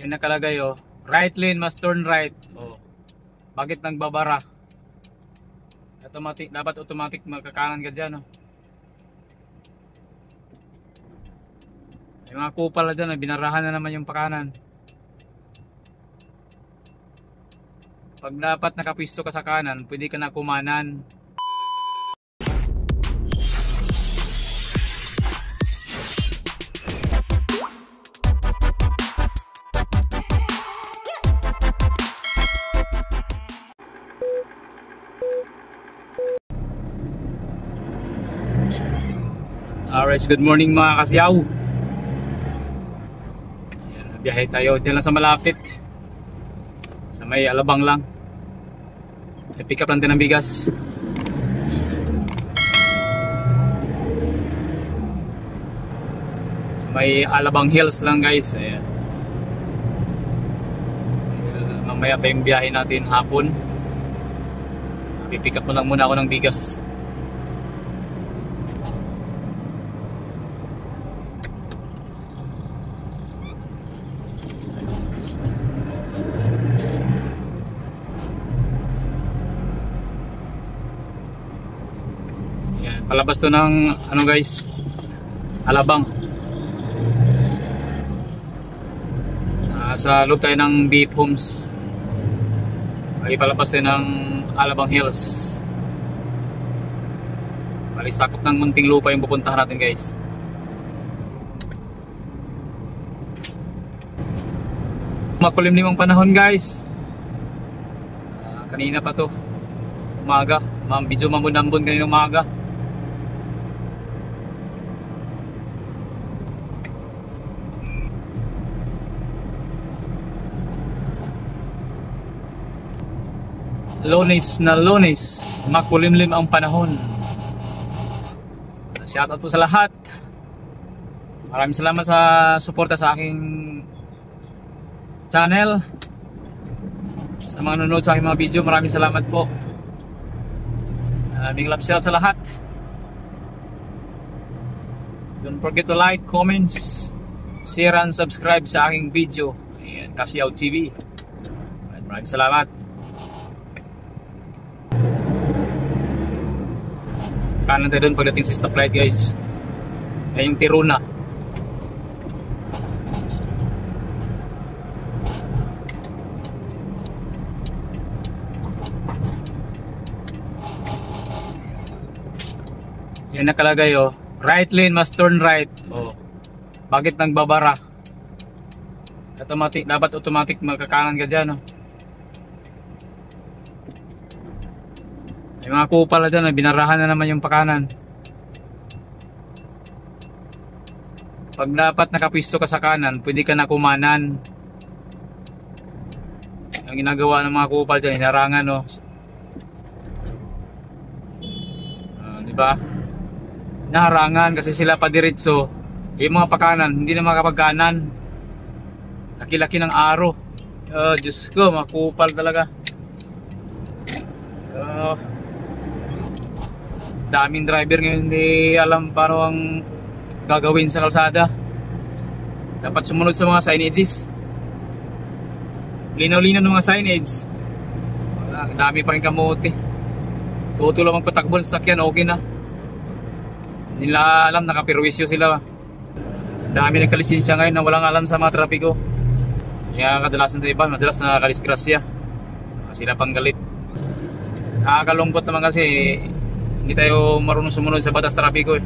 Yan nakalagay oh. Right lane must turn right. Oh. Bakit nagbabara? Automatic, dapat automatic magkakanan ka dyan oh. May mga kupal na dyan, binarahan na naman yung pakanan. Pag dapat nakapwisto ka sa kanan, pwede ka na kumanan. Alright, good morning mga kasyaw. Ayan, biyahe tayo dyan lang sa malapit. Sa may Alabang lang. Pick up lang din ng bigas. Sa may Alabang Hills lang guys. Ayan. Mamaya pa yung biyahe natin hapon. Pick up lang muna ako ng bigas. Palabas to ng ano guys, Alabang. Sa loob tayo ng BF Homes. Ay palabas tayo ng Alabang Hills. Bali sakop ng munting lupa yung pupuntahan natin guys. Makulimlim ang panahon guys. Kanina pa to umaga, medyo mambun-ambon kanina umaga. Lunes na Lunes, makulimlim ang panahon. Shoutout po sa lahat. Maraming salamat sa suporta sa aking channel. Sa mga nanonood sa aking mga video, maraming salamat po. Big love shout sa lahat. Don't forget to like, comments, share and subscribe sa aking video. Ayan, Kasyaw TV. Maraming salamat. Kanan tayo doon pagdating sa stoplight guys. Ay yung Tiruna. Yan nakalagay oh. Right lane must turn right. Oh. Bakit nagbabara? Automatic, dapat automatic magkakanan ka dyan oh. May mga kupal na dyan, binarahan na naman yung pakanan. Pag dapat nakapwisto ka sa kanan, pwede ka na kumanan. Ang ginagawa ng mga kupal dyan, hinarangan no. Diba? Naharangan kasi sila padiretso. Yung mga pakanan, hindi na makapagkanan. Laki-laki ng aro. Diyos ko, mga kupal talaga. Daming driver ngayon hindi alam paano ang gagawin sa kalsada. Dapat sumunod sa mga signages. Linaw-linaw ng mga signage. Wala, dami pa rin kamote. Tutulo magpatakbo sa sakyan, okay na. Hindi nila alam, nakapirwisyo sila. Dami ng kalisensya ngayon na walang alam sa mga trapiko. Kaya kadalasan sa iba, madalas nakakalisgrasya. Sila pang galit. Nakakalungkot naman kasi hindi tayo marunong sumunod sa batas trapiko eh.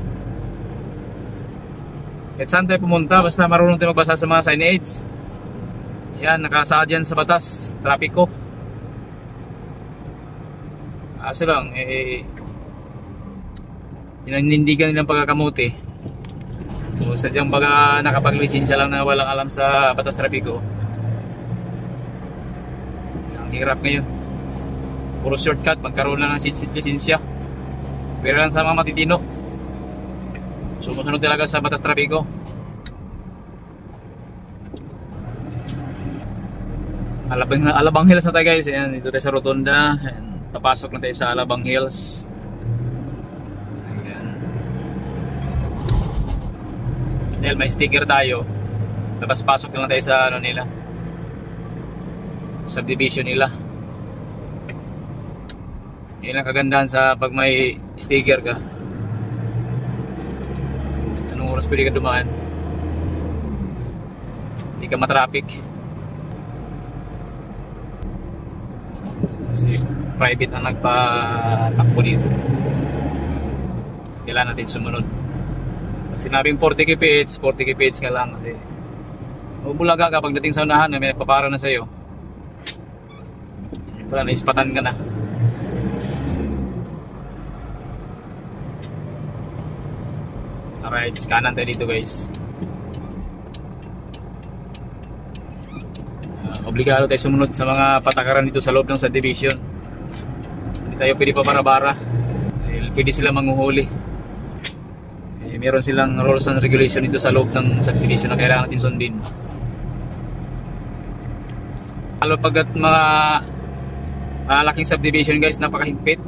Kahit saan tayo pumunta, basta marunong tayo magbasa sa mga signage. Yan, nakasaad yan sa batas trapiko. Kaso lang, pinanindigan nilang pagkakamuti. So, sadyang baga nakapaglisensya lang na walang alam sa batas trapiko. Ang hirap ngayon. Puro shortcut, magkaroon lang ng lisensya. Pero lang sa mga matitino, sumusunod talaga sa batas trapiko. Alabang Hills na tayo guys. Ayan, dito tayo sa Rotonda. Ayan, papasok na tayo sa Alabang Hills. Ayan. Dahil may sticker tayo, labas pasok na lang tayo sa ano nila, subdivision nila. Yun ang kagandahan sa pag may sticker ka. Anong oras pwede ka dumaan? Hindi ka matraffic. Kasi private ang nagpatakbo dito. Kailangan natin sumunod. Pag sinabing 40 kph, 40 kph ka lang kasi bubulaga ka pagdating sa unahan na may nagpapara na sa'yo. Wala, naispatan ka na. Alright, kanan tayo dito guys. Obligado tayo sumunod sa mga patakaran dito sa loob ng subdivision. Hindi tayo pwede pa bara-bara. Pwede sila manghuhuli. Meron silang rules and regulation dito sa loob ng subdivision na kailangan natin sundin. Lalo pagkat mga malaking subdivision guys, napakahigpit.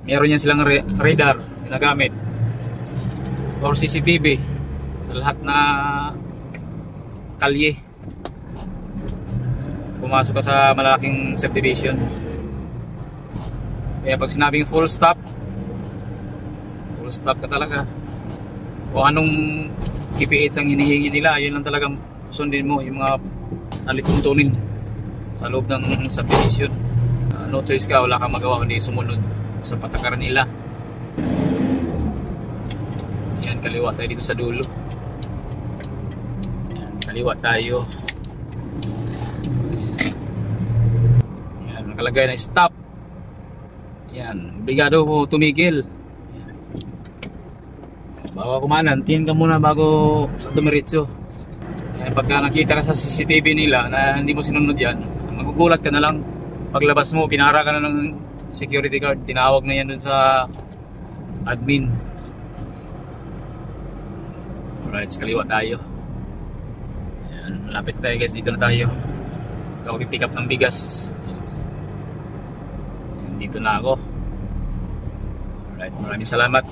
Meron yan silang radar ginagamit or CCTV sa lahat na kalye. Pumasok ka sa malaking subdivision. Kaya pag sinabing full stop ka talaga. O anong kph ang hinihingi nila, yun lang talagang sundin mo, yung mga alituntunin sa loob ng subdivision. No choice ka, wala kang magawa kundi sumunod sa patakaran nila. Yan, kaliwa tayo dito sa dulo. Yan, kaliwa tayo. Yan, nakalagay na stop. Yan, obligado mo tumigil. Bago kumanan, tingin ka muna bago dumiretso. Yan, pagka nakita ka sa CCTV nila na hindi mo sinunod yan, magugulat ka na lang. Paglabas mo, pinara ka na ng security guard, tinawag na yan dun sa admin. Alright, kaliwa tayo. Yan, malapit tayo guys, dito na tayo. Ikaw pipick up ng bigas. Yan, dito na ako. Alright, maraming salamat.